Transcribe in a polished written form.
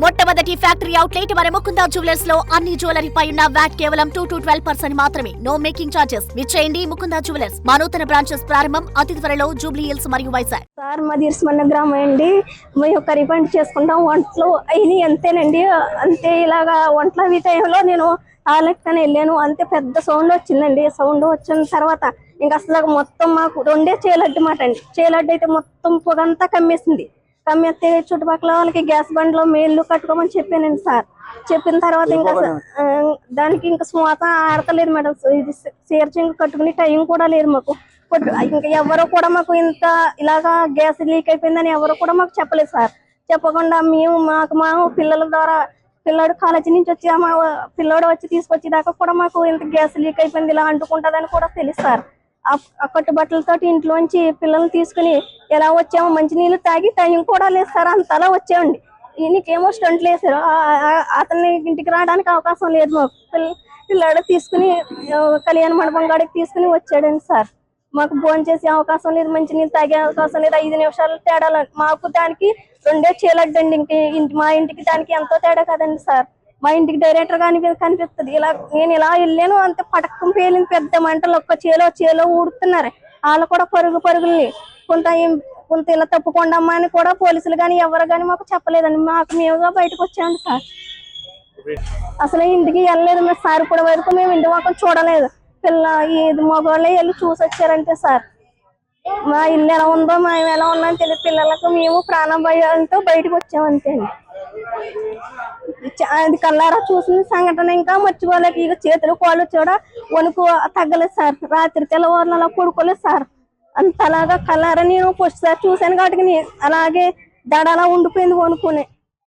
మొట్టమొదటి factory outlet మన Mukunda jewellers లో అన్ని జ్యువెలరీ పై ఉన్న వ్యాట్ కేవలం 2 to 12% మాత్రమే. No making charges. విచ్చేయండి ముకుందా జ్యువెలర్స్. మా నూతన బ్రాంచెస్ ప్రారంభం అతి త్వరలో జూబ్లీ హిల్స్ మరియు వైజాగ్. సార్ మాది ఇర్స్మన్న గ్రామం అండి. మేము ఒక రిఫండ్ చేసుకుంటాం. వంటలు అయినాయి అంతేనండి. అంతే ఇలాగా వంటలు అవి టైంలో నేను ఆలెక్కని వెళ్ళాను. అంతే పెద్ద సౌండ్ వచ్చిందండి. సౌండ్ వచ్చిన తర్వాత ఇంకా అసలు మొత్తం మాకు రెండే చేలడ్డు మాట అండి. చేలడ్డు అయితే మొత్తం పొగంతా కమ్మేసింది. కమ్మేస్తే చుట్టుపక్కల వాళ్ళకి గ్యాస్ బండ్లో మేళ్ళు కట్టుకోమని చెప్పానండి సార్. చెప్పిన తర్వాత ఇంకా దానికి ఇంకా స్మూత ఆడతలేదు మేడం. ఇది చీరచింగ్ కట్టుకుని టైం కూడా లేదు మాకు. ఇంకా ఎవరు కూడా మాకు ఇంత ఇలాగా గ్యాస్ లీక్ అయిపోయిందని ఎవరు కూడా మాకు చెప్పలేదు సార్. చెప్పకుండా మేము మా పిల్లల ద్వారా పిల్లాడు కాలేజీ నుంచి వచ్చి మా పిల్లోడు వచ్చి తీసుకొచ్చేదాకా కూడా మాకు ఇంత గ్యాస్ లీక్ అయిపోయింది ఇలా అంటుకుంటుందని కూడా తెలుసు సార్. ఆ కట్టుబట్టలతో ఇంట్లోంచి పిల్లల్ని తీసుకుని ఎలా వచ్చామో మంచినీళ్ళు తాగి టైం కూడా లేదు సార్. అంతలా వచ్చామండి. ఈయనకేమో స్టంట్లు వేసారు. అతన్ని ఇంటికి రావడానికి అవకాశం లేదు మాకు. పిల్లాడు తీసుకుని కళ్యాణ మండపం కాడికి తీసుకుని వచ్చాడండి సార్. మాకు భోజనం చేసే అవకాశం లేదు, మంచినీళ్ళు తాగే అవకాశం లేదు. 5 నిమిషాలు తేడా మాకు దానికి రెండే చీలడ్డండి. మా ఇంటికి దానికి ఎంతో తేడా కదండి సార్. మా ఇంటికి డైరెక్టర్ గా కనిపిస్తుంది. ఇలా నేను ఇలా వెళ్ళాను అంతే పటక్కం పేలింది. పెద్ద మంటలు ఒక్క చేలో ఊడుతున్నారు. వాళ్ళు కూడా పరుగుల్ని కొంత ఇలా తప్పుకోండమ్మా అని కూడా పోలీసులు కానీ ఎవరు కానీ మాకు చెప్పలేదండి. మేముగా బయటకు వచ్చామండి సార్. అసలు ఇంటికి వెళ్ళలేదు మేము సార్. కూడా వరకు మేము ఇంటి మొక్కలు చూడలేదు. ఇది మగవాళ్ళే వెళ్ళి చూసి వచ్చారంటే సార్. మా ఇల్లు ఎలా ఉందో మేము ఎలా ఉన్నా అని తెలియదు. పిల్లలకు మేము ప్రాణం భయంతో బయటకు వచ్చామంతే అండి. అది కల్లారా చూసిన సంఘటన ఇంకా మర్చిపోలేదు. ఇక చేతులు కాళ్ళు కూడా వణుకు తగ్గలేదు సార్. రాత్రి తెల్లవారులు అలా పడుకోలేదు సార్. అంతలాగా కల్లారా నేను ఫస్ట్ సార్ చూశాను కాబట్టి అలాగే దడ అలా ఉండిపోయింది వణుకుని.